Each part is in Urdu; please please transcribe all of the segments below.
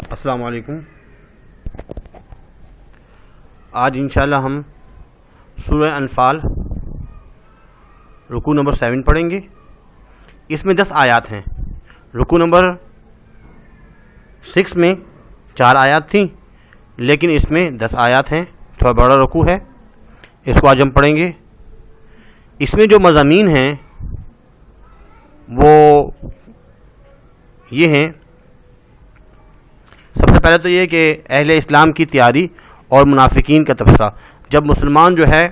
السلام علیکم۔ آج انشاءاللہ ہم سورہ انفال رکوع نمبر 7 پڑھیں گے۔ اس میں 10 آیات ہیں۔ رکوع نمبر 6 میں 4 آیات تھیں، لیکن اس میں 10 آیات ہیں، تھوڑا بڑا رکوع ہے۔ اس کو آج ہم پڑھیں گے۔ اس میں جو مضامین ہیں وہ یہ ہیں، سب سے پہلے تو یہ کہ اہل اسلام کی تیاری اور منافقین کا تبصرہ۔ جب مسلمان جو ہے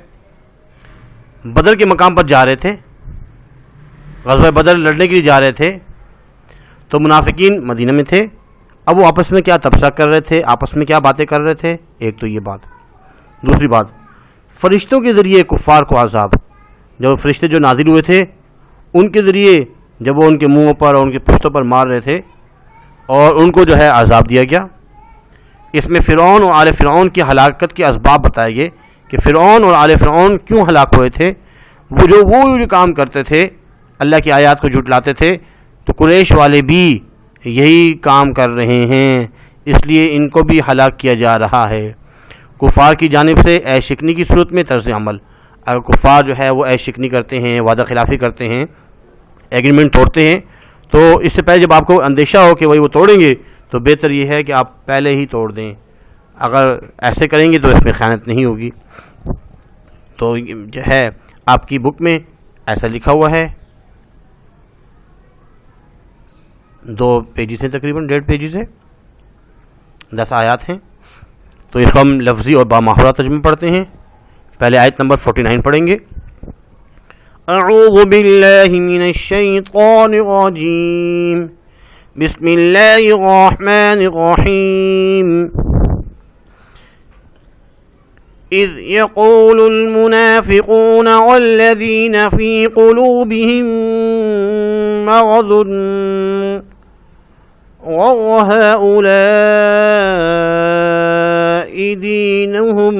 بدر کے مقام پر جا رہے تھے، غزوہ بدر لڑنے کے لیے جا رہے تھے، تو منافقین مدینہ میں تھے۔ اب وہ آپس میں کیا تبصرہ کر رہے تھے، آپس میں کیا باتیں کر رہے تھے، ایک تو یہ بات۔ دوسری بات، فرشتوں کے ذریعے کفار کو عذاب، جب فرشتے جو نازل ہوئے تھے ان کے ذریعے جب وہ ان کے منہوں پر اور ان کے پشتوں پر مار رہے تھے اور ان کو جو ہے عذاب دیا گیا۔ اس میں فرعون اور آل فرعون کی ہلاکت کے اسباب بتائے گئے کہ فرعون اور آل فرعون کیوں ہلاک ہوئے تھے۔ وہ جو کام کرتے تھے، اللہ کی آیات کو جھٹلاتے تھے، تو قریش والے بھی یہی کام کر رہے ہیں، اس لیے ان کو بھی ہلاک کیا جا رہا ہے۔ کفار کی جانب سے عیش شکنی کی صورت میں طرز عمل، اگر کفار جو ہے وہ عیش شکنی کرتے ہیں، وعدہ خلافی کرتے ہیں، ایگریمنٹ توڑتے ہیں، تو اس سے پہلے جب آپ کو اندیشہ ہو کہ وہ توڑیں گے تو بہتر یہ ہے کہ آپ پہلے ہی توڑ دیں۔ اگر ایسے کریں گے تو اس میں خیانت نہیں ہوگی۔ تو جو ہے آپ کی بک میں ایسا لکھا ہوا ہے، 2 پیجز ہیں، تقریباً 1.5 پیجز ہے، 10 آیات ہیں۔ تو اس کو ہم لفظی اور بامحاورہ ترجمہ پڑھتے ہیں۔ پہلے آیت نمبر 49 پڑھیں گے۔ اعوذ باللہ من الشیطان الرجیم، بسم اللہ الرحمن الرحیم۔ اذ يقول المنافقون والذین فی قلوبهم مرض غر هؤلاء دینهم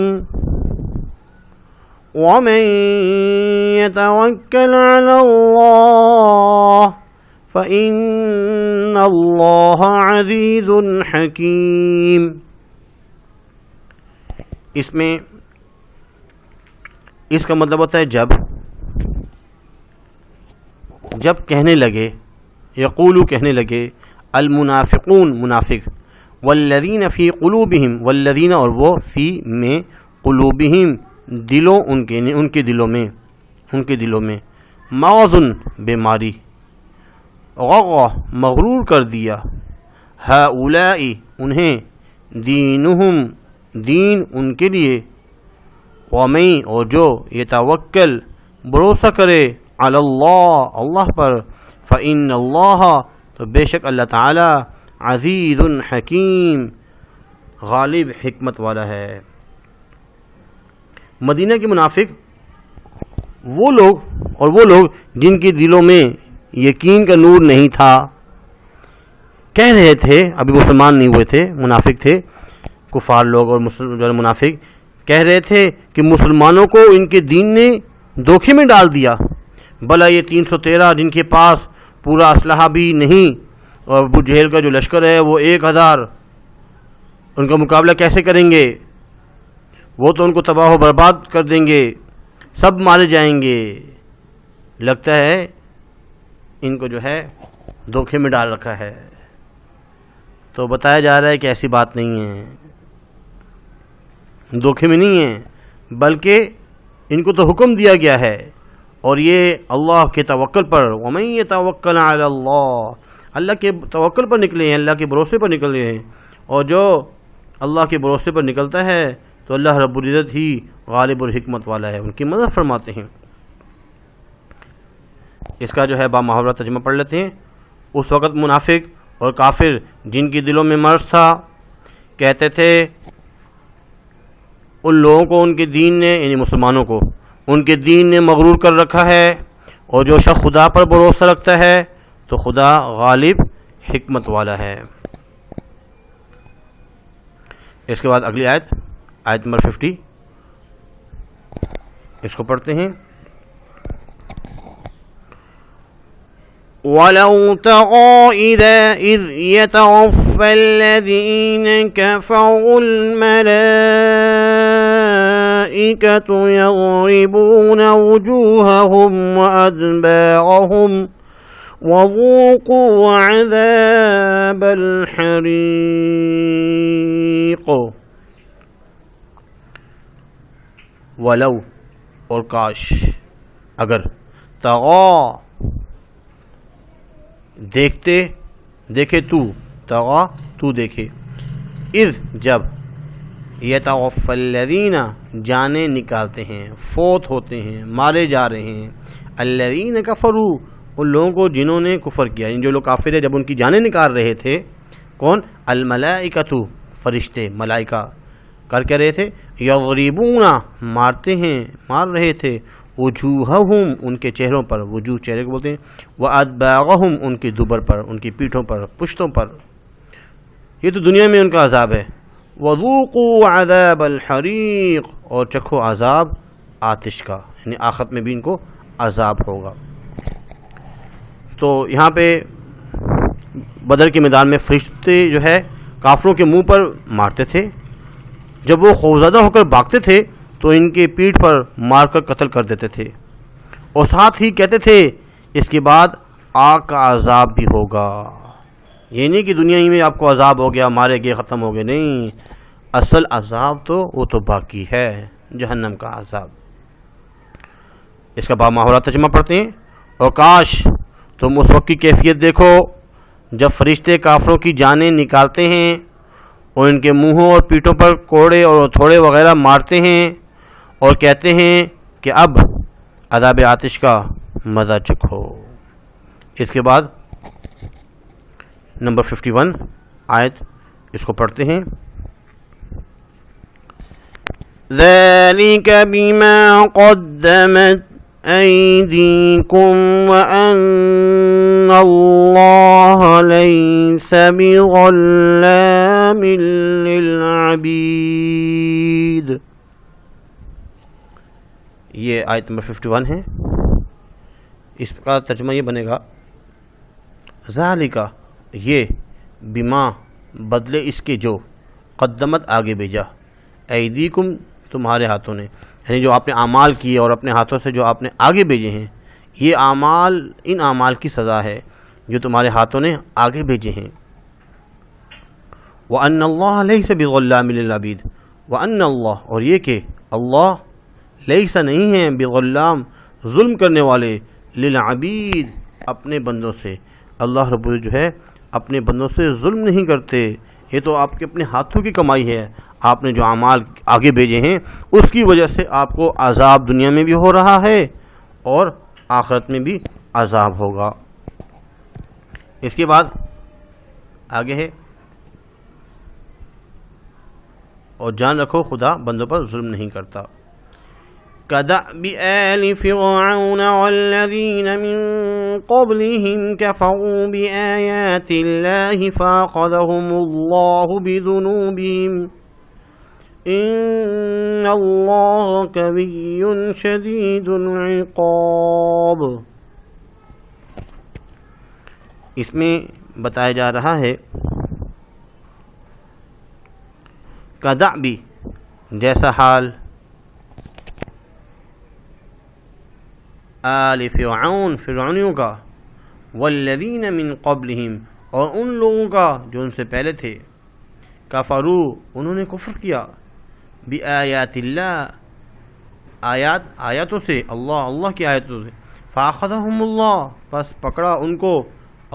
ومن يتوکل علی اللہ فإن اللہ عزیز حکیم۔ اس میں اس کا مطلب ہوتا ہے جب کہنے لگے، یقولو کہنے لگے، المنافقون منافق، والذین فی قلوبہم والذین اور وہ فی میں، قلوبہم دلوں ان کے دلوں میں، مرض بیماری، غر مغرور کر دیا، ہؤلاء انہیں، دینہم دین ان کے لیے، ومن اور جو یتوکل بھروسہ کرے، علی اللہ اللہ پر، فإن اللہ تو بے شک اللہ تعالی، عزیز حکیم غالب حکمت والا ہے۔ مدینہ کے منافق وہ لوگ جن کے دلوں میں یقین کا نور نہیں تھا، کہہ رہے تھے، ابھی مسلمان نہیں ہوئے تھے، منافق تھے، کفار لوگ اور منافق کہہ رہے تھے کہ مسلمانوں کو ان کے دین نے دھوکے میں ڈال دیا، بھلا یہ 313 جن کے پاس پورا اسلحہ بھی نہیں اور ابو جہل کا جو لشکر ہے وہ 1000، ان کا مقابلہ کیسے کریں گے؟ وہ تو ان کو تباہ و برباد کر دیں گے، سب مارے جائیں گے۔ لگتا ہے ان کو جو ہے دھوکے میں ڈال رکھا ہے۔ تو بتایا جا رہا ہے کہ ایسی بات نہیں ہے، دھوکے میں نہیں ہے، بلکہ ان کو تو حکم دیا گیا ہے، اور یہ اللہ کے توکل پر، ومن یتوکل علی اللہ، اللہ کے توکل پر نکلے ہیں، اللہ کے بھروسے پر نکلے ہیں، اور جو اللہ کے بھروسے پر نکلتا ہے تو اللہ رب العزت ہی غالب الحکمت والا ہے، ان کی مدد فرماتے ہیں۔ اس کا جو ہے بامحاورہ ترجمہ پڑھ لیتے ہیں۔ اس وقت منافق اور کافر جن کی دلوں میں مرض تھا، کہتے تھے ان لوگوں کو ان کے دین نے، یعنی مسلمانوں کو ان کے دین نے مغرور کر رکھا ہے، اور جو شخص خدا پر بھروسہ رکھتا ہے تو خدا غالب حکمت والا ہے۔ اس کے بعد اگلی آیت نمبر 50، اس کو پڑھتے ہیں۔ وَلَوْ تَرَىٰ إِذْ يَتَوَفَّى الَّذِينَ كَفَرُوا الْمَلَائِكَةُ يَضْرِبُونَ وُجُوهَهُمْ وَأَدْبَارَهُمْ وَذُوقُوا عَذَابَ الْحَرِيقِ. ولو اور کاش اگر تغا دیکھے تو دیکھے اذ جب یتوفی الذین جانیں نکالتے ہیں فوت ہوتے ہیں مارے جا رہے ہیں الذین کفروا ان لوگوں کو جنہوں نے کفر کیا، جو لوگ کافر ہیں جب ان کی جانیں نکال رہے تھے کون؟ الملائکۃ فرشتے ملائکہ کر کے رہے تھے یضربون مار رہے تھے وجوہہم ان کے چہروں پر، وجوہ چہرے کو بولتے ہیں، وادبارہم ان کی دبر پر، ان کی پیٹھوں پر، پشتوں پر. یہ تو دنیا میں ان کا عذاب ہے. وذوقوا عذاب الحریق اور چکھو عذاب آتش کا، یعنی آخرت میں بھی ان کو عذاب ہوگا. تو یہاں پہ بدر کے میدان میں فرشتے جو ہے کافروں کے منہ پر مارتے تھے، جب وہ خوفزدہ ہو کر بھاگتے تھے تو ان کے پیٹھ پر مار کر قتل کر دیتے تھے، اور ساتھ ہی کہتے تھے اس کے بعد آگ کا عذاب بھی ہوگا. یہ نہیں کہ دنیا ہی میں آپ کو عذاب ہو گیا، مارے گئے، ختم ہو گئے، نہیں، اصل عذاب تو وہ تو باقی ہے، جہنم کا عذاب. اس کا باماحولہ ترجمہ پڑھتے ہیں. اور کاش تم اس وقت کی کیفیت دیکھو جب فرشتے کافروں کی جانیں نکالتے ہیں اور ان کے منہوں اور پیٹھوں پر کوڑے اور تھوڑے وغیرہ مارتے ہیں اور کہتے ہیں کہ اب عذاب آتش کا مزہ چکھو. اس کے بعد نمبر 51 آیت اس کو پڑھتے ہیں. ذَلِكَ بِمَا قَدَّمَتْ أَيْدِيكُمْ وَأَنَّ اللَّهَ لَيْسَ بِظَلَّامٍ لِّلْعَبِيدِ. یہ آیت نمبر 51 ہے. اس کا ترجمہ یہ بنے گا ذالک یہ بما بدلے اس کے جو قدمت آگے بھیجا ایدیکم تمہارے ہاتھوں نے، یعنی جو آپ نے اعمال کیے اور اپنے ہاتھوں سے جو آپ نے آگے بھیجے ہیں، یہ اعمال ان اعمال کی سزا ہے جو تمہارے ہاتھوں نے آگے بھیجے ہیں. وَأَنَّ اللَّهَ لَيْسَ بِظَلَّامٍ لِّلْعَبِيدِ وَأَنَّ اللَّهَ اور یہ کہ اللہ لیسا نہیں ہیں بظلام ظلم کرنے والے للعبید اپنے بندوں سے. اللہ رب العزت جو ہے اپنے بندوں سے ظلم نہیں کرتے. یہ تو آپ کے اپنے ہاتھوں کی کمائی ہے، آپ نے جو اعمال آگے بھیجے ہیں اس کی وجہ سے آپ کو عذاب دنیا میں بھی ہو رہا ہے اور آخرت میں بھی عذاب ہوگا. اس کے بعد آگے ہے اور جان رکھو خدا بندوں پر ظلم نہیں کرتا. كدأب آل فرعون والذين من قبلهم كفروا بآيات الله فأخذهم الله بذنوبهم إن الله قوي شديد العقاب. اس میں بتایا جا رہا ہے كدأب جیسا حال آل فرعون فرعونیوں کا، والذین من قبلہم اور ان لوگوں کا جو ان سے پہلے تھے، کفروا انہوں نے کفر کیا، بآیات اللہ آیاتوں سے، اللہ کی آیاتوں سے، فاخذہم اللہ پس پکڑا ان کو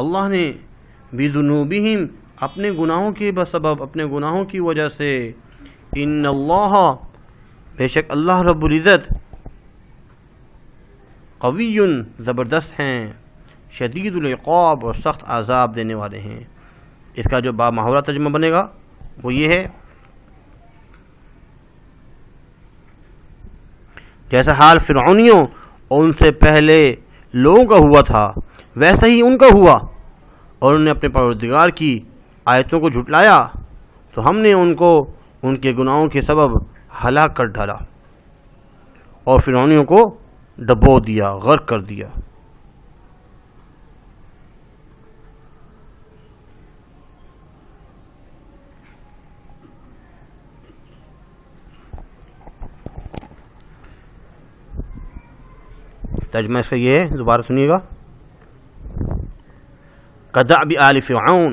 اللہ نے، بذنوبہم اپنے گناہوں کے بسبب، اپنے گناہوں کی وجہ سے. ان اللہ بے شک اللہ رب العزت قوی زبردست ہیں، شدید العقاب اور سخت عذاب دینے والے ہیں. اس کا جو باماحولہ ترجمہ بنے گا وہ یہ ہے جیسا حال فرعونیوں اور ان سے پہلے لوگوں کا ہوا تھا ویسا ہی ان کا ہوا، اور انہوں نے اپنے پروردگار کی آیتوں کو جھٹلایا تو ہم نے ان کو ان کے گناہوں کے سبب ہلاک کر ڈالا اور فرعونیوں کو ڈبو دیا، غرق کر دیا. ترجمہ اس کا یہ ہے، دوبارہ سنیے گا، کدأب آل فرعون،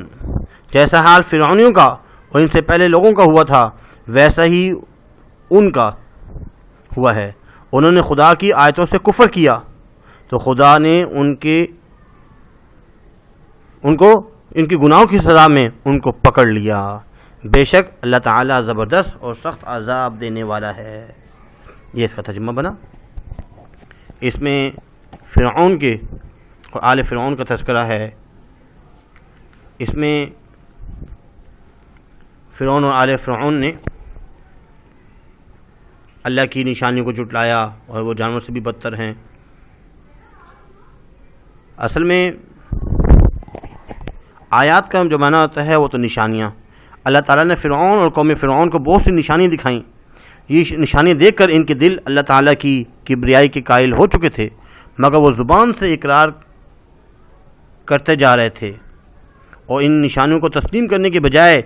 جیسا حال فرعونیوں کا اور ان سے پہلے لوگوں کا ہوا تھا ویسا ہی ان کا ہوا ہے۔ انہوں نے خدا کی آیتوں سے کفر کیا تو خدا نے ان کی گناہوں کی سزا میں ان کو پکڑ لیا۔ بے شک اللہ تعالیٰ زبردست اور سخت عذاب دینے والا ہے۔ یہ اس کا ترجمہ بنا۔ اس میں فرعون کے اور آل فرعون کا تذکرہ ہے۔ اس میں فرعون اور آل فرعون نے اللہ کی نشانیوں کو جھٹلایا اور وہ جانور سے بھی بدتر ہیں۔ اصل میں آیات کا جو معنی ہوتا ہے وہ تو نشانیاں، اللہ تعالیٰ نے فرعون اور قوم فرعون کو بہت سی نشانیاں دکھائیں۔ یہ نشانیاں دیکھ کر ان کے دل اللہ تعالیٰ کی کبریائی کے قائل ہو چکے تھے، مگر وہ زبان سے اقرار کرتے جا رہے تھے اور ان نشانیوں کو تسلیم کرنے کے بجائے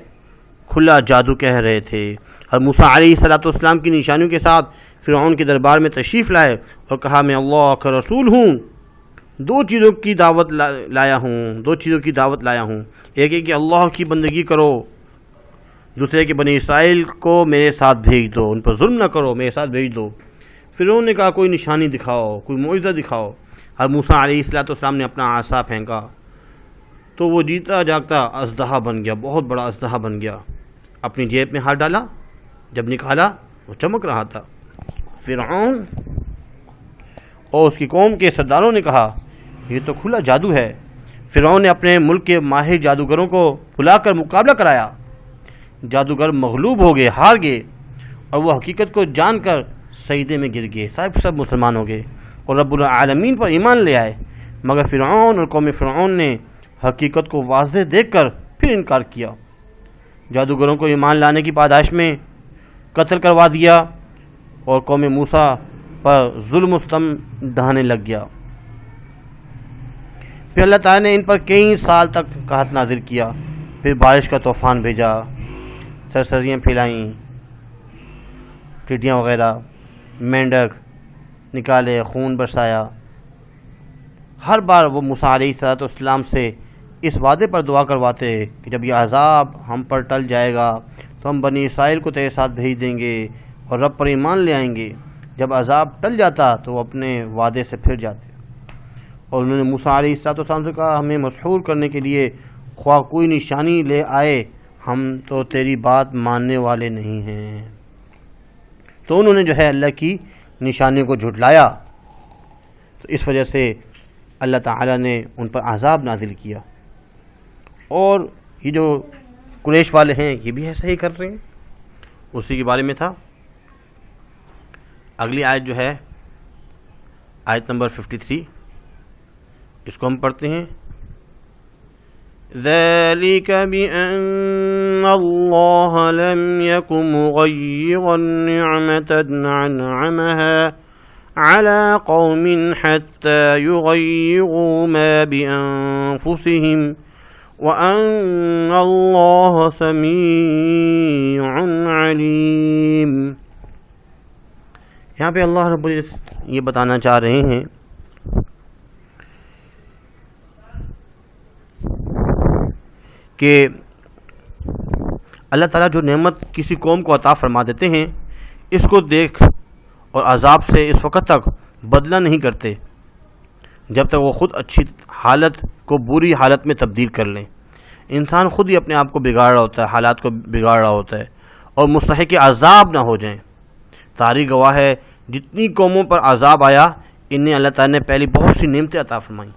کھلا جادو کہہ رہے تھے۔ حضرت موسیٰ علیہ السلام کی نشانیوں کے ساتھ فرعون کے دربار میں تشریف لائے اور کہا میں اللہ کا رسول ہوں، دو چیزوں کی دعوت لایا ہوں، ایک ہے کہ اللہ کی بندگی کرو، دوسرے کہ بنی اسرائیل کو میرے ساتھ بھیج دو، ان پر ظلم نہ کرو، میرے ساتھ بھیج دو۔ فرعون نے کہا کوئی نشانی دکھاؤ، کوئی معجزہ دکھاؤ۔ حضرت موسیٰ علیہ السلام نے اپنا عصا پھینکا تو وہ جیتا جاگتا اژدہا بن گیا، بہت بڑا اژدہا بن گیا۔ اپنی جیب میں ہاتھ ڈالا، جب نکالا وہ چمک رہا تھا۔ فرعون اور اس کی قوم کے سرداروں نے کہا یہ تو کھلا جادو ہے۔ فرعون نے اپنے ملک کے ماہر جادوگروں کو بلا کر مقابلہ کرایا، جادوگر مغلوب ہو گئے، ہار گئے، اور وہ حقیقت کو جان کر سجدے میں گر گئے، سب مسلمان ہو گئے اور رب العالمین پر ایمان لے آئے۔ مگر فرعون اور قوم فرعون نے حقیقت کو واضح دیکھ کر پھر انکار کیا، جادوگروں کو ایمان لانے کی پاداش میں قتل کروا دیا اور قوم موسیٰ پر ظلم و ستم ڈھانے لگ گیا۔ پھر اللہ تعالیٰ نے ان پر کئی سال تک قحط نازل کیا، پھر بارش کا طوفان بھیجا، سرسریاں پھیلائیں، ٹڈیاں وغیرہ، مینڈک نکالے، خون برسایا۔ ہر بار وہ موسیٰ علیہ السلام سے اس وعدے پر دعا کرواتے کہ جب یہ عذاب ہم پر ٹل جائے گا تو ہم بنی اسرائیل کو تیرے ساتھ بھیج دیں گے اور رب پر ایمان لے آئیں گے۔ جب عذاب ٹل جاتا تو وہ اپنے وعدے سے پھر جاتے، اور انہوں نے موسیٰ علیہ السلام سے کہا ہمیں مسحور کرنے کے لیے خواہ کوئی نشانی لے آئے، ہم تو تیری بات ماننے والے نہیں ہیں۔ تو انہوں نے جو ہے اللہ کی نشانیوں کو جھٹلایا، تو اس وجہ سے اللہ تعالیٰ نے ان پر عذاب نازل کیا۔ اور یہ جو قریش والے ہیں یہ بھی ایسا ہی کر رہے ہیں، اسی کے بارے میں تھا۔ اگلی آیت جو ہے آیت نمبر 53، اس کو ہم پڑھتے ہیں۔ ذَلِكَ بِأَنَّ اللَّهَ لَمْ يَكُ مُغَيِّرًا نِعْمَةً أَنْعَمَهَا عَلَى قَوْمٍ حَتَّى يُغَيِّرُوا مَا بِأَنفُسِهِمْ وَأَنَّ اللَّهَ سَمِيعٌ عَلِيمٌ۔ یہاں پہ اللہ رب العزت یہ بتانا چاہ رہے ہیں کہ اللہ تعالیٰ جو نعمت کسی قوم کو عطا فرما دیتے ہیں، اس کو دیکھ اور عذاب سے اس وقت تک بدلہ نہیں کرتے جب تک وہ خود اچھی حالت کو بری حالت میں تبدیل کر لیں۔ انسان خود ہی اپنے آپ کو بگاڑ رہا ہوتا ہے، حالات کو بگاڑ رہا ہوتا ہے، اور مستحق عذاب نہ ہو جائیں۔ تاریخ گواہ ہے جتنی قوموں پر عذاب آیا، انہیں اللہ تعالیٰ نے پہلی بہت سی نعمتیں عطا فرمائیں،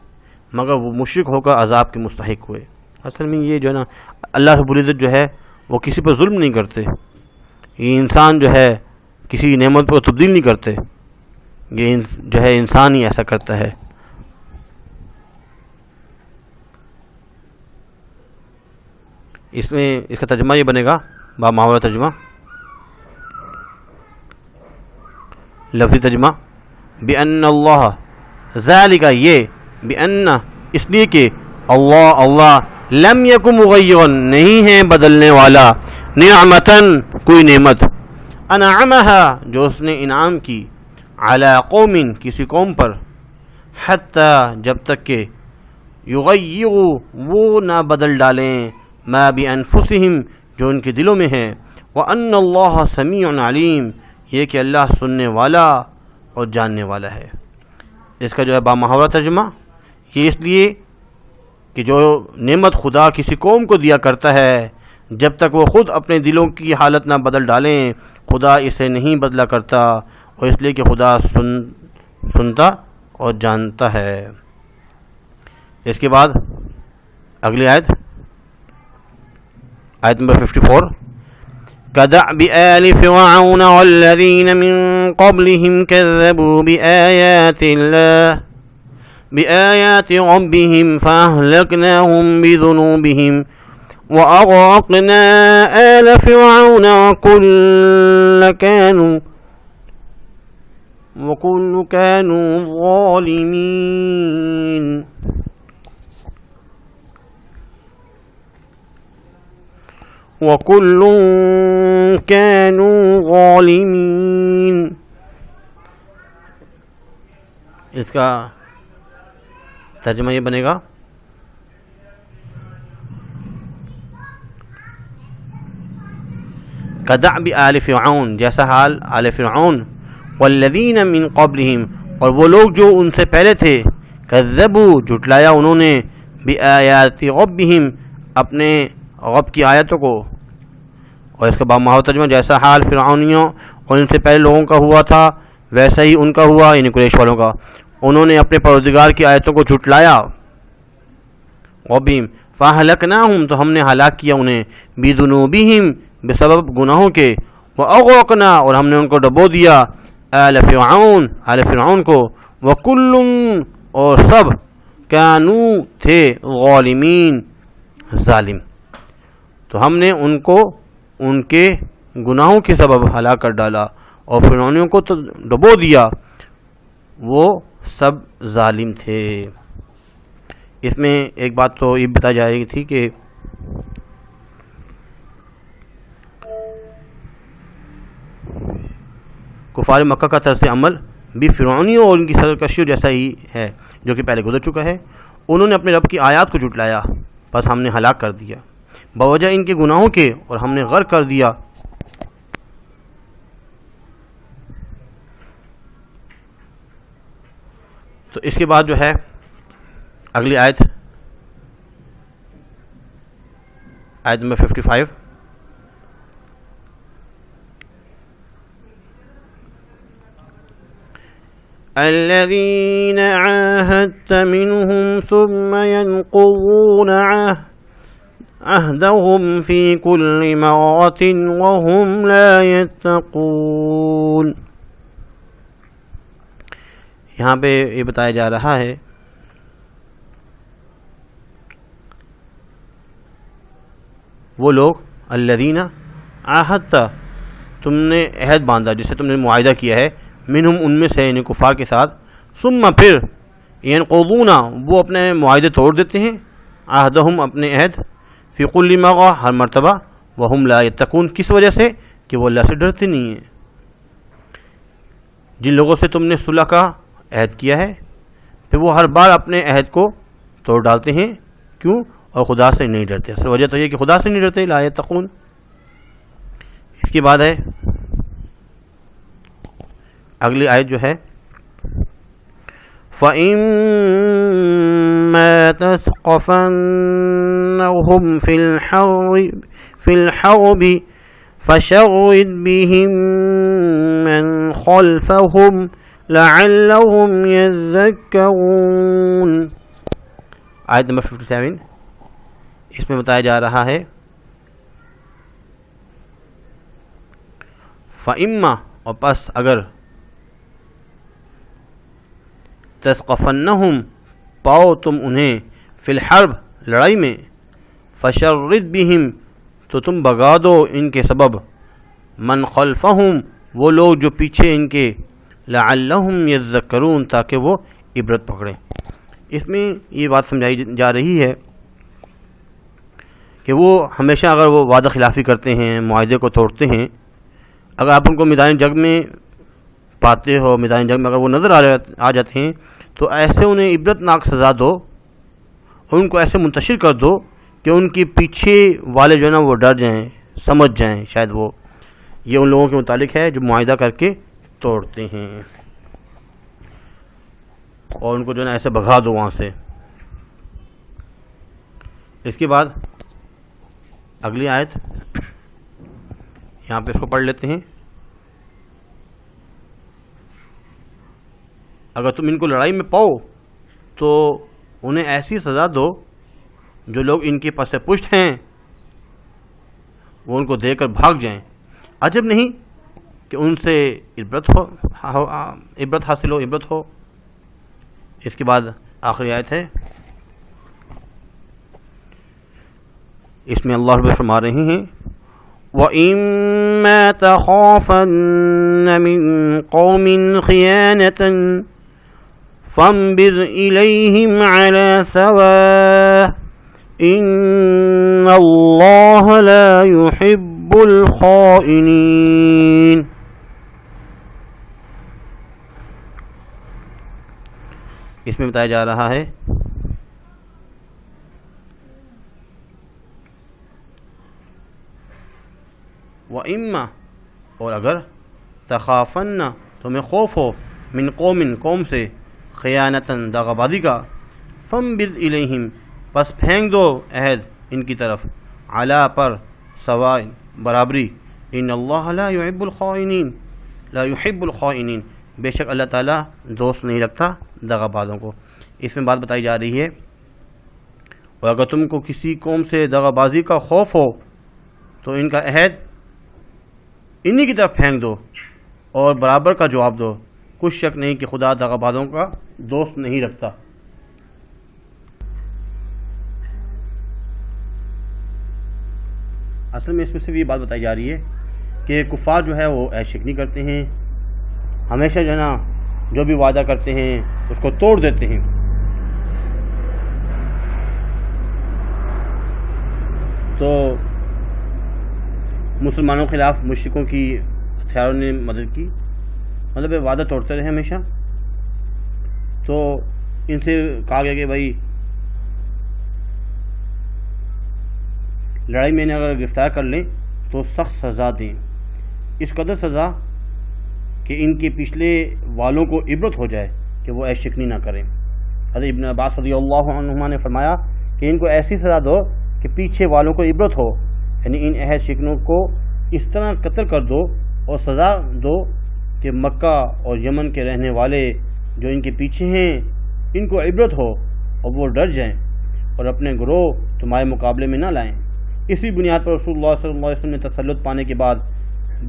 مگر وہ مشرک ہو کر عذاب کے مستحق ہوئے۔ اصل میں یہ جو ہے نا، اللہ رب العزت جو ہے وہ کسی پر ظلم نہیں کرتے، یہ انسان جو ہے کسی نعمت پر تبدیل نہیں کرتے، یہ جو ہے انسان ہی ایسا کرتا ہے۔ اس میں اس کا ترجمہ یہ بنے گا، با محاورہ ترجمہ، لفظی ترجمہ، بِأَنَّ اللَّهَ ذَلِكَ یہ بِأَنَّ اس لیے کہ اللہ لم یکن مغیرا نہیں ہے بدلنے والا، نعمتن کوئی نعمت، انعمها جو اس نے انعام کی، علی قوم کسی قوم پر، حتیٰ جب تک کہ یغیروا وہ نہ بدل ڈالیں ما بانفسہم جو ان کے دلوں میں ہے، وان اللہ سمیع علیم یہ کہ اللہ سننے والا اور جاننے والا ہے۔ اس کا جو ہے بامحاورہ ترجمہ یہ اس لیے کہ جو نعمت خدا کسی قوم کو دیا کرتا ہے جب تک وہ خود اپنے دلوں کی حالت نہ بدل ڈالیں خدا اسے نہیں بدلا کرتا، اور اس لیے کہ خدا سنتا اور جانتا ہے۔ اس کے بعد اگلی آیت نمبر 54، كدأب آل فرعون والذين من قبلهم كذبوا بآيات ربهم فأهلكناهم بذنوبهم وأغرقنا آل فرعون وكل كانوا ظالمين۔ وَكُلٌّ كَانُوا ظَالِمِينَ۔ اس کا ترجمہ یہ بنے گا کدأب آل فرعون جیسا حال آل فرعون، والذین من قبلہم اور وہ لوگ جو ان سے پہلے تھے، کذبوا جھٹلایا انہوں نے، بآیات ربہم اپنے رب کی آیتوں کو، اور اس کا بامحاورہ ترجمہ جیسا حال فرعونیوں اور ان سے پہلے لوگوں کا ہوا تھا ویسا ہی ان کا ہوا، یعنی قریش والوں کا، انہوں نے اپنے پروردگار کی آیتوں کو جھٹلایا۔ ربہم فاہلکناہم تو ہم نے ہلاک کیا انہیں، بذنوبہم بسبب گناہوں کے، واغرقنا اور ہم نے ان کو ڈبو دیا، آل فرعون کو، وکل اور سب، کانوا تھے، ظالمین ظالم، تو ہم نے ان کو ان کے گناہوں کے سبب ہلاک کر ڈالا اور فرعونیوں کو تو ڈبو دیا، وہ سب ظالم تھے۔ اس میں ایک بات تو یہ بتائی جا رہی تھی کہ کفار مکہ کا طرز عمل بھی فرعونیوں اور ان کی سرکشیوں جیسا ہی ہے جو کہ پہلے گزر چکا ہے۔ انہوں نے اپنے رب کی آیات کو جھٹلایا، بس ہم نے ہلاک کر دیا بوجہ ان کے گناہوں کے، اور ہم نے غرق کر دیا۔ تو اس کے بعد جو ہے اگلی آیت نمبر 55، الذين عاهدت منهم ثم ينقضون عهدهم في كل مرة وهم لا يتقون۔ یہاں پہ یہ بتایا جا رہا ہے وہ لوگ الذین عاہدت تم نے عہد باندھا، جسے تم نے معاہدہ کیا ہے، منہم ان میں سے یعنی کفار کے ساتھ، ثم پھر ینقضون وہ اپنے معاہدے توڑ دیتے ہیں، عہدہم اپنے عہد، فی کل مرہ ہر مرتبہ، وہم لا یتقون کس وجہ سے کہ وہ اللہ سے ڈرتے نہیں ہیں۔ جن لوگوں سے تم نے صلح کا عہد کیا ہے پھر وہ ہر بار اپنے عہد کو توڑ ڈالتے ہیں، کیوں؟ اور خدا سے نہیں ڈرتے۔ اصل وجہ تو یہ کہ خدا سے نہیں ڈرتے، لا یتقون۔ اس کے بعد ہے اگلی آیت جو ہے فَإِمَّا تَثْقَفَنَّهُمْ فِي الْحَرْبِ فَشَرِّدْ بِهِمْ مَنْ خَلْفَهُمْ لَعَلَّهُمْ يَذَّكَّرُونَ۔ آیت نمبر 57 اس میں بتایا جا رہا ہے فَإِمَّا اور پس اگر تثقفنہم پاؤ تم انہیں فی الحرب لڑائی میں، فشرد بہم تو تم بگا دو ان کے سبب، من خلفہم وہ لوگ جو پیچھے ان کے، لعلہم یذکرون تاکہ وہ عبرت پکڑیں۔ اس میں یہ بات سمجھائی جا رہی ہے کہ وہ ہمیشہ اگر وہ وعدہ خلافی کرتے ہیں، معاہدے کو توڑتے ہیں، اگر آپ ان کو میدان جنگ میں پاتے ہو، میدان جنگ میں اگر وہ نظر آ جاتے ہیں تو ایسے انہیں عبرت ناک سزا دو اور ان کو ایسے منتشر کر دو کہ ان کی پیچھے والے جو ہے نا وہ ڈر جائیں، سمجھ جائیں شاید وہ. یہ ان لوگوں کے متعلق ہے جو معاہدہ کر کے توڑتے ہیں، اور ان کو جو ہے نا ایسے بھگا دو وہاں سے. اس کے بعد اگلی آیت یہاں پہ اس کو پڑھ لیتے ہیں. اگر تم ان کو لڑائی میں پاؤ تو انہیں ایسی سزا دو جو لوگ ان کے پس پشت ہیں وہ ان کو دے کر بھاگ جائیں. عجب نہیں کہ ان سے عبرت حاصل ہو. اس کے بعد آخری آیت ہے، اس میں اللہ رب فرما رہے ہیں وَإِمَّا تَخَافَنَّ مِن قَوْمٍ خِيَانَةً فَانبِذْ إِلَيْهِمْ عَلَى سَوَاءٍ إِنَّ اللَّهَ لَا يُحِبُّ الْخَائِنِينَ. اس میں بتایا جا رہا ہے وَإِمَّا اور اگر تَخَافَنَّ تمہیں خوف ہو من قوم سے خیانتاً دغابازی کا فَانبِذْ إِلَيْهِمْ پس پھینک دو عہد ان کی طرف علا پر سواء برابری ان اللہ لا يحب الخائنین بے شک اللہ تعالیٰ دوست نہیں رکھتا دغابازوں کو. اس میں بات بتائی جا رہی ہے اور اگر تم کو کسی قوم سے دغابازی کا خوف ہو تو ان کا عہد انہی کی طرف پھینک دو اور برابر کا جواب دو. کچھ شک نہیں کہ خدا دغابازوں کا دوست نہیں رکھتا. اصل میں اس میں صرف یہ بات بتائی جا رہی ہے کہ کفار جو ہے وہ عیش شکنی کرتے ہیں، ہمیشہ جو ہے نا جو بھی وعدہ کرتے ہیں اس کو توڑ دیتے ہیں. تو مسلمانوں کے خلاف مشرکوں کی ہتھیاروں نے مدد کی، مطلب وعدہ توڑتے رہے ہمیشہ. تو ان سے کہا گیا کہ بھائی لڑائی میں انہیں اگر گرفتار کر لیں تو سخت سزا دیں، اس قدر سزا کہ ان کے پچھلے والوں کو عبرت ہو جائے کہ وہ عیش شکنی نہ کریں. حضرت ابن عباس رضی اللہ عنہما نے فرمایا کہ ان کو ایسی سزا دو کہ پیچھے والوں کو عبرت ہو، یعنی ان عہد شکنوں کو اس طرح قتل کر دو اور سزا دو کہ مکہ اور یمن کے رہنے والے جو ان کے پیچھے ہیں ان کو عبرت ہو اور وہ ڈر جائیں اور اپنے گروہ تمہارے مقابلے میں نہ لائیں. اسی بنیاد پر رسول اللہ صلی اللہ علیہ وسلم نے تسلط پانے کے بعد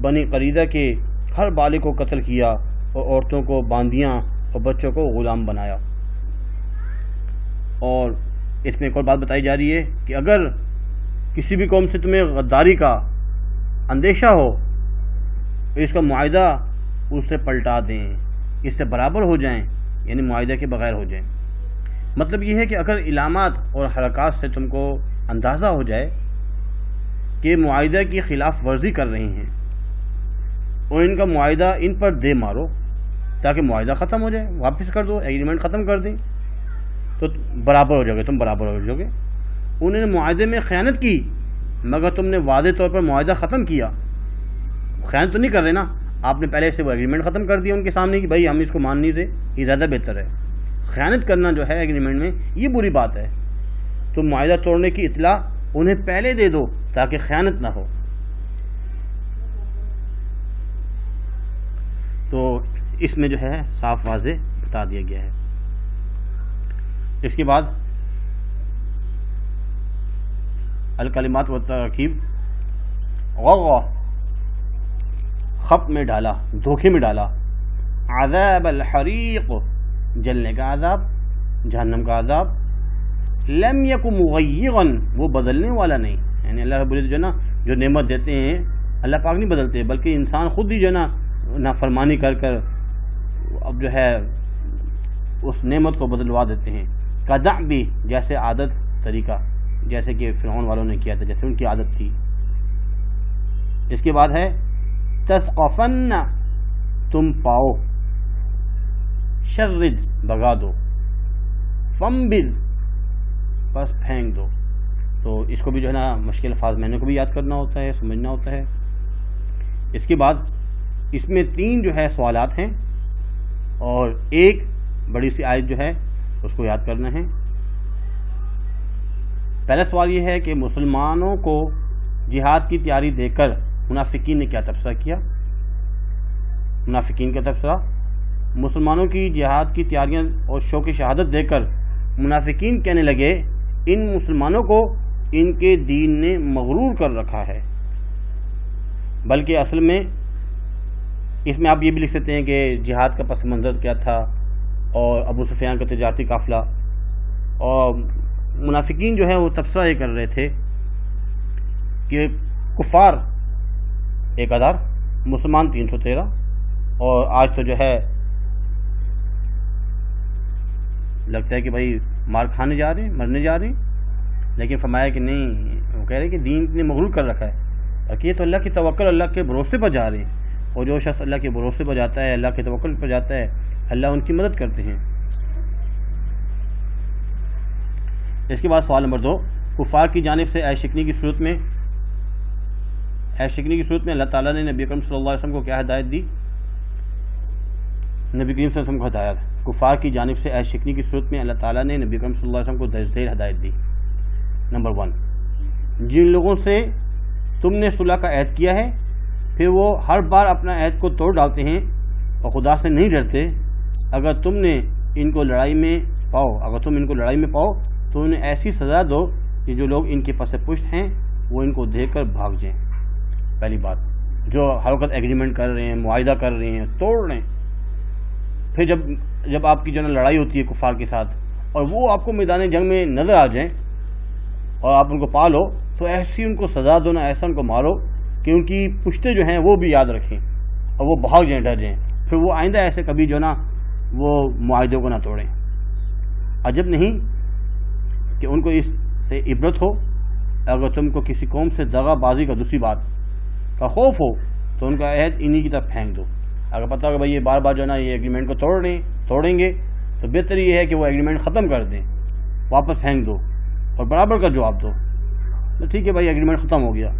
بنی قریظہ کے ہر بالغ کو قتل کیا اور عورتوں کو باندیاں اور بچوں کو غلام بنایا. اور اس میں ایک اور بات بتائی جا رہی ہے کہ اگر کسی بھی قوم سے تمہیں غداری کا اندیشہ ہو اس کا معاہدہ اس سے پلٹا دیں، اس سے برابر ہو جائیں، یعنی معاہدہ کے بغیر ہو جائیں. مطلب یہ ہے کہ اگر علامات اور حرکات سے تم کو اندازہ ہو جائے کہ معاہدہ کی خلاف ورزی کر رہے ہیں اور ان کا معاہدہ ان پر دے مارو تاکہ معاہدہ ختم ہو جائے، واپس کر دو، ایگریمنٹ ختم کر دیں تو برابر ہو جاؤ گے، تم برابر ہو جاؤ گے. انہوں نے معاہدے میں خیانت کی مگر تم نے واضح طور پر معاہدہ ختم کیا. خیانت تو نہیں کر رہے نا، آپ نے پہلے سے وہ ایگریمنٹ ختم کر دیا ان کے سامنے کہ بھائی ہم اس کو مان نہیں دے، یہ زیادہ بہتر ہے. خیانت کرنا جو ہے ایگریمنٹ میں یہ بری بات ہے. تو معاہدہ توڑنے کی اطلاع انہیں پہلے دے دو تاکہ خیانت نہ ہو. تو اس میں جو ہے صاف واضح بتا دیا گیا ہے. اس کے بعد الکلمات و ترکیب غغا خپ میں ڈالا، دھوکے میں ڈالا، عذاب الحریق جلنے کا عذاب، جہنم کا عذاب، لم یک مغیرا وہ بدلنے والا نہیں. یعنی اللہ رب العزت جو ہے نا جو نعمت دیتے ہیں اللہ پاک نہیں بدلتے بلکہ انسان خود ہی جو ہے نا نافرمانی کر کر اب جو ہے اس نعمت کو بدلوا دیتے ہیں. کدع بھی جیسے عادت طریقہ، جیسے کہ فرعون والوں نے کیا تھا، جیسے ان کی عادت تھی. اس کے بعد ہے تثقفن تم پاؤ، شرد بگا دو، فمبل بس پھینک دو. تو اس کو بھی جو ہے نا مشکل الفاظ میں نے کو بھی یاد کرنا ہوتا ہے، سمجھنا ہوتا ہے. اس کے بعد اس میں 3 جو ہے سوالات ہیں اور ایک بڑی سی آیت جو ہے اس کو یاد کرنا ہے. پہلا سوال یہ ہے کہ مسلمانوں کو جہاد کی تیاری دے کر منافقین نے کیا تبصرہ کیا. منافقین کا تبصرہ، مسلمانوں کی جہاد کی تیاریاں اور شوق شہادت دے کر منافقین کہنے لگے ان مسلمانوں کو ان کے دین نے مغرور کر رکھا ہے. بلکہ اصل میں اس میں آپ یہ بھی لکھ سکتے ہیں کہ جہاد کا پس منظر کیا تھا اور ابو سفیان کا تجارتی قافلہ. اور منافقین جو ہے وہ تبصرہ یہ کر رہے تھے کہ کفار 1000، مسلمان 313، اور آج تو جو ہے لگتا ہے کہ بھائی مار کھانے جا رہے ہیں، مرنے جا رہے ہیں. لیکن فرمایا کہ نہیں، وہ کہہ رہے ہیں کہ دین نے مغرور کر رکھا ہے، تاکہ یہ تو اللہ کی توکل، اللہ کے بھروسے پر جا رہے ہیں. اور جو شخص اللہ کے بھروسے پر جاتا ہے، اللہ کے توکل پر جاتا ہے، اللہ ان کی مدد کرتے ہیں. اس کے بعد سوال نمبر 2، کفار کی جانب سے عیش شکنی کی صورت میں اللہ تعالیٰ نے نبی اکرم صلی اللہ علیہ وسلم کو کیا ہدایت دی؟ نبی کریم صلی اللہ علیہ وسلم کو ہدایت، کفار کی جانب سے عیش شکنی کی صورت میں اللہ تعالیٰ نے نبی اکرم صلی اللہ علیہ وسلم کو درج ذیل ہدایت دی. نمبر 1، جن لوگوں سے تم نے صلح کا عہد کیا ہے پھر وہ ہر بار اپنا عہد کو توڑ ڈالتے ہیں اور خدا سے نہیں ڈرتے، اگر تم ان کو لڑائی میں پاؤ تو انہیں ایسی سزا دو کہ جو لوگ ان کے پس پشت ہیں وہ ان کو دیکھ کر بھاگ جائیں. پہلی بات، جو ہر وقت ایگریمنٹ کر رہے ہیں، معاہدہ کر رہے ہیں، توڑ رہے ہیں، پھر جب آپ کی جو لڑائی ہوتی ہے کفار کے ساتھ اور وہ آپ کو میدان جنگ میں نظر آ جائیں اور آپ ان کو پا لو تو ایسی ان کو سزا دو، نہ ایسا ان کو مارو کہ ان کی پشتیں جو ہیں وہ بھی یاد رکھیں اور وہ بھاگ جائیں، ڈر جائیں، پھر وہ آئندہ ایسے کبھی جو وہ معاہدوں کو نہ توڑیں. عجب نہیں کہ ان کو اس سے عبرت ہو. اگر تم کو کسی قوم سے دغا بازی کا دوسری بات کا خوف ہو تو ان کا عہد انہی کی طرف پھینک دو. اگر پتہ ہو کہ بھائی یہ بار بار یہ ایگریمنٹ کو توڑیں گے تو بہتر یہ ہے کہ وہ ایگریمنٹ ختم کر دیں، واپس پھینک دو اور برابر کا جواب دو. تو ٹھیک ہے بھائی ایگریمنٹ ختم ہو گیا،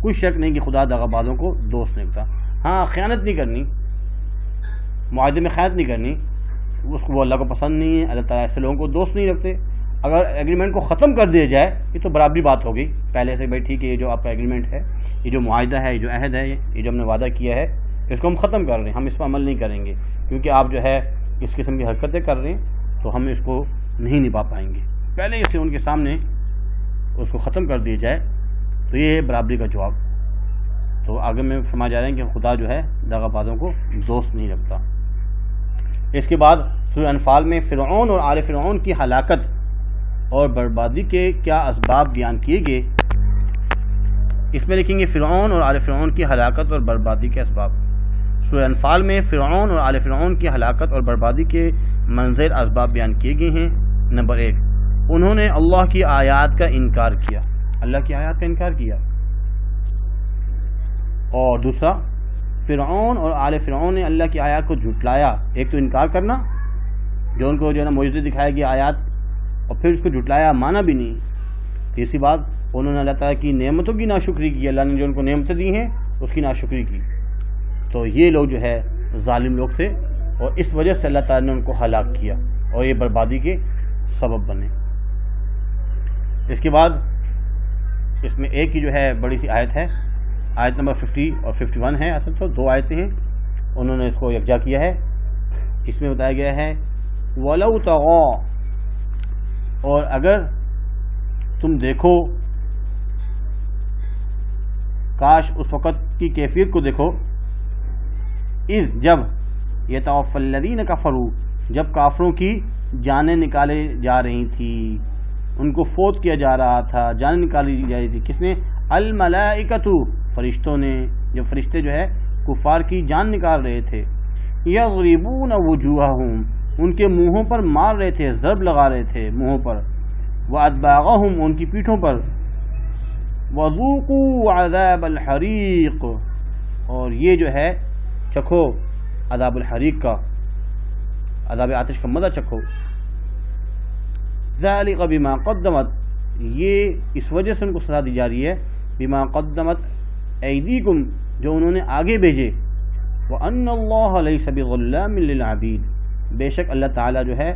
کوئی شک نہیں کہ خدا دغا بازوں کو دوست نہیں رکھتا. ہاں، خیانت نہیں کرنی، معاہدے میں خیانت نہیں کرنی، اس کو وہ اللہ کو پسند نہیں ہے. اللہ تعالیٰ ایسے لوگوں کو دوست نہیں رکھتے. اگر ایگریمنٹ کو ختم کر دیا جائے یہ تو برابری بات ہوگی پہلے سے، بھائی ٹھیک ہے یہ جو آپ کا ایگریمنٹ ہے، یہ جو معاہدہ ہے، یہ جو عہد ہے، یہ جو ہم نے وعدہ کیا ہے، اس کو ہم ختم کر رہے ہیں، ہم اس پر عمل نہیں کریں گے کیونکہ آپ جو ہے اس قسم کی حرکتیں کر رہے ہیں تو ہم اس کو نہیں نبھا پائیں گے. پہلے اسے ان کے سامنے اس کو ختم کر دیا جائے تو یہ ہے برابری کا جواب. تو آگے میں فرمایا جا رہا ہے کہ خدا جو ہے دغا بازوں کو دوست نہیں رکھتا. اس کے بعد سورہ انفال میں فرعون اور آل فرعون کی ہلاکت اور بربادی کے کیا اسباب بیان کیے گئے. اس میں لکھیں گے فرعون اور آل فرعون کی ہلاکت اور بربادی کے اسباب. سورہ انفال میں فرعون اور آل فرعون کی ہلاکت اور بربادی کے منظر اسباب بیان کیے گئے ہیں. نمبر 1، انہوں نے اللہ کی آیات کا انکار کیا، اللہ کی آیات کا انکار کیا. اور دوسرا، فرعون اور آل فرعون نے اللہ کی آیات کو جھٹلایا. ایک تو انکار کرنا، جو ان کو معجزے دکھائے گی آیات، اور پھر اس کو جھٹلایا، مانا بھی نہیں. تیسری بات، انہوں نے اللہ تعالیٰ کی نعمتوں کی ناشکری کی، اللہ نے جو ان کو نعمتیں دی ہیں اس کی ناشکری کی. تو یہ لوگ جو ہے ظالم لوگ تھے اور اس وجہ سے اللہ تعالیٰ نے ان کو ہلاک کیا اور یہ بربادی کے سبب بنے. اس کے بعد اس میں ایک ہی جو ہے بڑی سی آیت ہے، آیت نمبر 50 اور 51 ہے. اصل تو 2 آیتیں ہیں، انہوں نے اس کو یکجا کیا ہے. اس میں بتایا گیا ہے وَلَوْ طَغَىٰ، اور اگر تم دیکھو، کاش اس وقت کی کیفیت کو دیکھو، اذ جب یتوفی الذین کفروا، جب کافروں کی جانیں نکالے جا رہی تھی، ان کو فوت کیا جا رہا تھا، جانیں نکالی جا رہی تھی. کس نے؟ الملائکۃ، فرشتوں نے. جو فرشتے جو ہے کفار کی جان نکال رہے تھے. یضربون وجوہہم، ان کے منہوں پر مار رہے تھے، ضرب لگا رہے تھے منہوں پر. وادباغہم، ان کی پیٹھوں پر. وذوقوا عذاب الحریق، اور یہ جو ہے چکھو عذاب الحریق کا. عذاب آتش کا مزہ چکھو. ذالک بما قدمت، یہ اس وجہ سے ان کو سزا دی جا رہی ہے، بما قدمت ایدیکم، جو انہوں نے آگے بھیجے، وان اللہ لیس بظلام للعبید، بے شک اللہ تعالیٰ جو ہے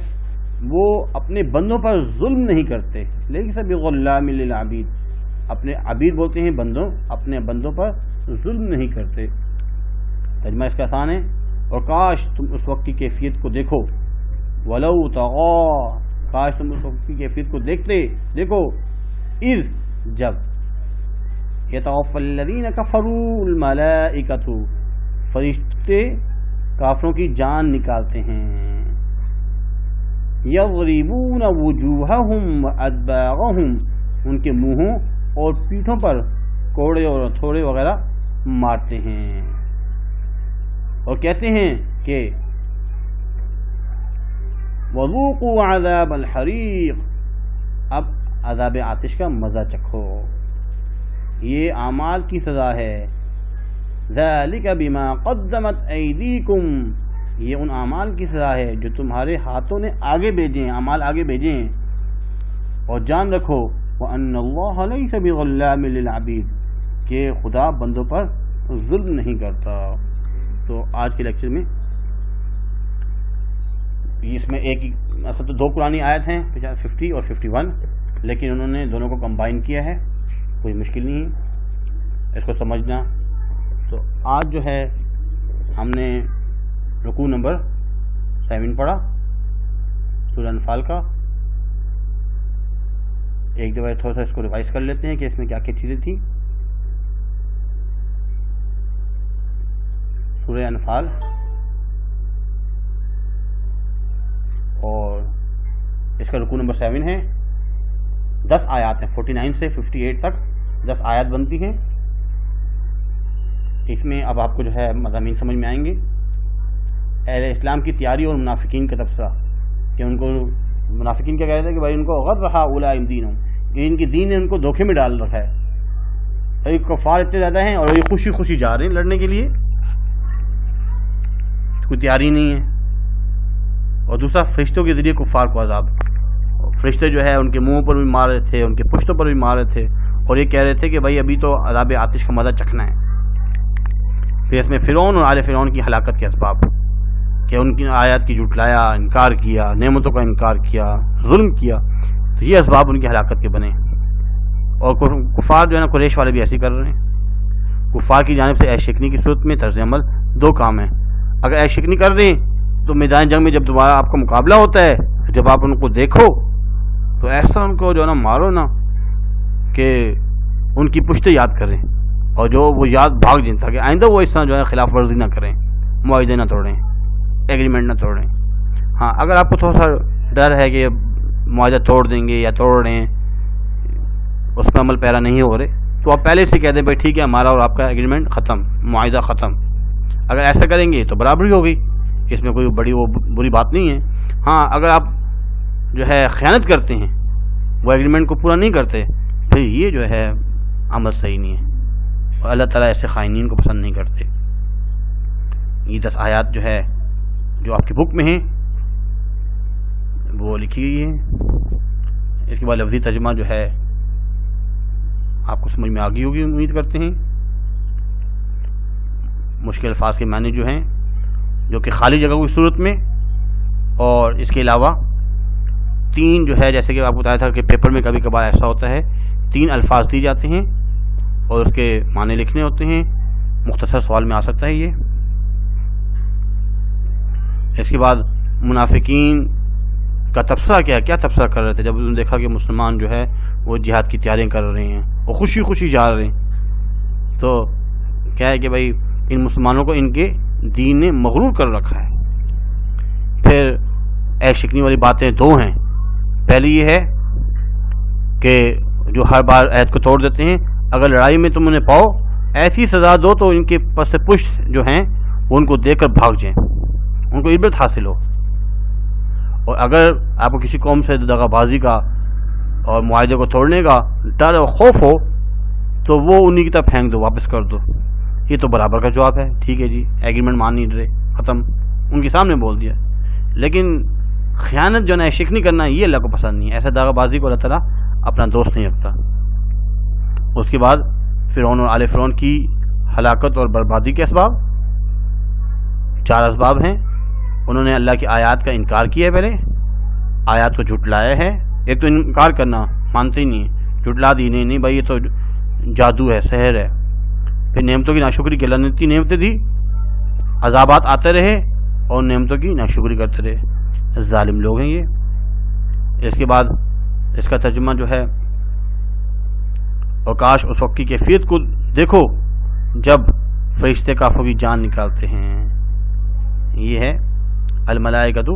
وہ اپنے بندوں پر ظلم نہیں کرتے. لیس بظلام للعبید، اپنے عبید بولتے ہیں بندوں، اپنے بندوں پر ظلم نہیں کرتے. ترجمہ اس کا آسان ہے، اور کاش تم اس وقت کی کیفیت کو دیکھو، ولو طغا، کاش تم اس وقت کی کیفیت کو دیکھو، اذ، جب، یتوفی الذین کفروا الملائکۃ، فرشتے کافروں کی جان نکالتے ہیں، یضربون وجوہہم وادبارہم، ان کے منہوں اور پیٹھوں پر کوڑے اور ہتھوڑے وغیرہ مارتے ہیں، اور کہتے ہیں کہ وذوقوا عذاب الحریق، اب عذاب آتش کا مزہ چکھو. یہ اعمال کی سزا ہے. ذالک بما قدمت ایدیکم، یہ ان اعمال کی سزا ہے جو تمہارے ہاتھوں نے آگے بھیجے ہیں، اعمال آگے بھیجے ہیں. اور جان رکھو وان اللہ لیس بظلام للعبید، کہ خدا بندوں پر ظلم نہیں کرتا. تو آج کے لیکچر میں اس میں اصل تو 2 قرآنی آیت ہیں، 50 اور 51، لیکن انہوں نے دونوں کو کمبائن کیا ہے، کوئی مشکل نہیں ہے اس کو سمجھنا. تو آج جو ہے ہم نے رکوع نمبر 7 پڑھا سورہ انفال کا. ایک دفعہ تھوڑا سا اس کو ریوائز کر لیتے ہیں کہ اس میں کیا کیا چیزیں تھیں. سورہ انفال، اور اس کا رکوع نمبر 7 ہے. 10 آیات ہیں، 49 سے 58 تک 10 آیات بنتی ہیں. اس میں اب آپ کو جو ہے مضامین سمجھ میں آئیں گے. اہل اسلام کی تیاری اور منافقین کا تبصرہ، کہ ان کو منافقین کیا کہہ رہے تھے کہ بھائی ان کو غر رہا اولئک دینہم، کہ ان کی دین نے ان کو دھوکے میں ڈال رکھا ہے. کفار اتنے زیادہ ہیں اور یہ خوشی خوشی جا رہے ہیں لڑنے کے لیے، کوئی تیاری نہیں ہے. اور دوسرا فرشتوں کے ذریعے کفار کو عذاب، فرشتے جو ہے ان کے منہوں پر بھی مار رہے تھے، ان کے پشتوں پر بھی مار رہے تھے، اور یہ کہہ رہے تھے کہ بھائی ابھی تو عذاب آتش کا مزہ چکھنا ہے. پھر اس میں فرعون اور آل فرعون کی ہلاکت کے اسباب، کہ ان کی آیات کی جھٹلایا، انکار کیا، نعمتوں کا انکار کیا، ظلم کیا، تو یہ اسباب ان کی ہلاکت کے بنے. اور کفار جو ہے نا، قریش والے بھی ایسے کر رہے ہیں. کفار کی جانب سے عیش شکنی کی صورت میں طرز عمل 2 کام ہیں. اگر عیش شکنی کر رہے ہیں تو میدان جنگ میں جب دوبارہ آپ کا مقابلہ ہوتا ہے، جب آپ ان کو دیکھو تو ایسا ان کو جو ہے نا مارو نا کہ ان کی پشتیں یاد کریں، اور جو وہ یاد بھاگ جائیں، تاکہ آئندہ وہ اس طرح جو ہے خلاف ورزی نہ کریں، معاہدے نہ توڑیں، ایگریمنٹ نہ توڑیں. ہاں اگر آپ کو تھوڑا سا ڈر ہے کہ معاہدہ توڑ دیں گے یا توڑ رہے ہیں، اس میں عمل پیرا نہیں ہو رہے، تو آپ پہلے سے کہہ دیں بھائی ٹھیک ہے ہمارا اور آپ کا ایگریمنٹ ختم، معاہدہ ختم. اگر ایسا کریں گے تو برابری ہوگی، اس میں کوئی بڑی وہ بری بات نہیں ہے. ہاں اگر آپ جو ہے خیانت کرتے ہیں، وہ ایگریمنٹ کو پورا نہیں کرتے، پھر یہ جو ہے عمل صحیح نہیں ہے، اور اللہ تعالیٰ ایسے خائنین کو پسند نہیں کرتے. یہ 10 آیات جو ہے جو آپ کی بک میں ہیں وہ لکھی گئی ہے. اس کے بعد لفظی ترجمہ جو ہے آپ کو سمجھ میں آ گئی ہوگی امید کرتے ہیں. مشکل الفاظ کے معنی جو ہیں، جو کہ خالی جگہ کی صورت میں، اور اس کے علاوہ 3 جو ہے، جیسے کہ آپ کو بتایا تھا کہ پیپر میں کبھی کبھار ایسا ہوتا ہے 3 الفاظ دی جاتے ہیں اور اس کے معنی لکھنے ہوتے ہیں. مختصر سوال میں آ سکتا ہے یہ. اس کے بعد منافقین کا تبصرہ کیا تبصرہ کر رہے تھے جب انہوں نے دیکھا کہ مسلمان جو ہے وہ جہاد کی تیاریاں کر رہے ہیں، وہ خوشی خوشی جا رہے ہیں. تو کیا ہے کہ بھائی ان مسلمانوں کو ان کے دین نے مغرور کر رکھا ہے. پھر عیش شکنی والی باتیں 2 ہیں. پہلی یہ ہے کہ جو ہر بار عہد کو توڑ دیتے ہیں، اگر لڑائی میں تم انہیں پاؤ ایسی سزا دو تو ان کے پس پشت جو ہیں وہ ان کو دیکھ کر بھاگ جائیں، ان کو عبرت حاصل ہو. اور اگر آپ کو کسی قوم سے دغا بازی کا اور معاہدے کو توڑنے کا ڈر اور خوف ہو تو وہ انہی کی طرف پھینک دو، واپس کر دو. یہ تو برابر کا جواب ہے. ٹھیک ہے جی، ایگریمنٹ مان نہیں رہے، ختم، ان کے سامنے بول دیا. لیکن خیانت جو نا شکنی کرنا یہ اللہ کو پسند نہیں ہے. ایسا داغا بازی کو اللہ تعالیٰ اپنا دوست نہیں رکھتا. اس کے بعد فرعون اور آل فرعون کی ہلاکت اور بربادی کے اسباب 4 اسباب ہیں. انہوں نے اللہ کی آیات کا انکار کیا ہے، پہلے آیات کو جھٹلایا ہے. ایک تو انکار کرنا، مانتے ہی نہیں، جھٹلا دی، نہیں بھائی یہ تو جادو ہے، سحر ہے. پھر نعمتوں کی ناشکری کی، اللہ نے اتنی نعمتیں دی، عذابات آتے رہے اور نعمتوں کی ناشکری کرتے رہے. ظالم لوگ ہیں یہ. اس کے بعد اس کا ترجمہ جو ہے، اور کاش اس وقت کی کیفیت کو دیکھو جب فرشتے کافروں کی جان نکالتے ہیں. یہ ہے الملائکۃ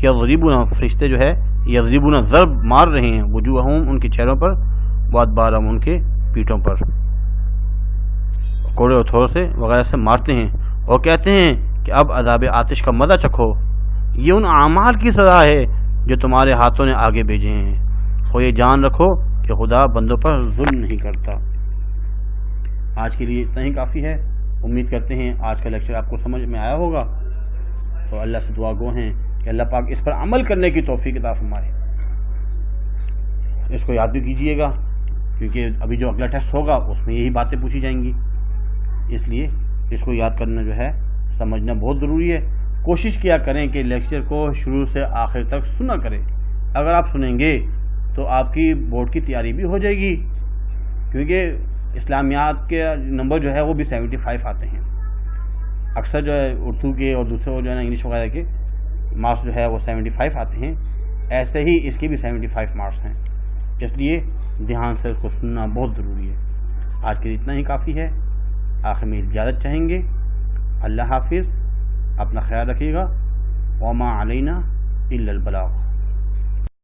یضربون، فرشتے جو ہے یضربون ضرب مار رہے ہیں، وجوہہم ان کے چہروں پر، وادبارہم ان کے پیٹھوں پر، کوڑے اور تھور سے وغیرہ سے مارتے ہیں اور کہتے ہیں کہ اب عذاب آتش کا مزہ چکھو. یہ ان اعمال کی سزا ہے جو تمہارے ہاتھوں نے آگے بھیجے ہیں. سو یہ جان رکھو کہ خدا بندوں پر ظلم نہیں کرتا. آج کے لیے اتنا ہی کافی ہے. امید کرتے ہیں آج کا لیکچر آپ کو سمجھ میں آیا ہوگا. تو اللہ سے دعا گو ہیں کہ اللہ پاک اس پر عمل کرنے کی توفیق عطا فرمائے. اس کو یاد بھی کیجیے گا کیونکہ ابھی جو اگلا ٹیسٹ ہوگا اس میں یہی باتیں پوچھی جائیں گی. اس لیے اس کو یاد کرنا جو ہے سمجھنا بہت ضروری ہے. کوشش کیا کریں کہ لیکچر کو شروع سے آخر تک سنا کریں. اگر آپ سنیں گے تو آپ کی بورڈ کی تیاری بھی ہو جائے گی، کیونکہ اسلامیات کے نمبر جو ہے وہ بھی 75 آتے ہیں. اکثر جو ہے اردو کے اور دوسرے جو ہے نا انگلش وغیرہ کے مارکس جو ہے وہ 75 آتے ہیں. ایسے ہی اس کے بھی 75 مارکس ہیں. اس لیے دھیان سے اس کو سننا بہت ضروری ہے. آج کے لیے اتنا ہی کافی ہے. آخر میں اجازت چاہیں گے. اللہ حافظ. اپنا خیال رکھیے گا. وما علینا الا البلاغ.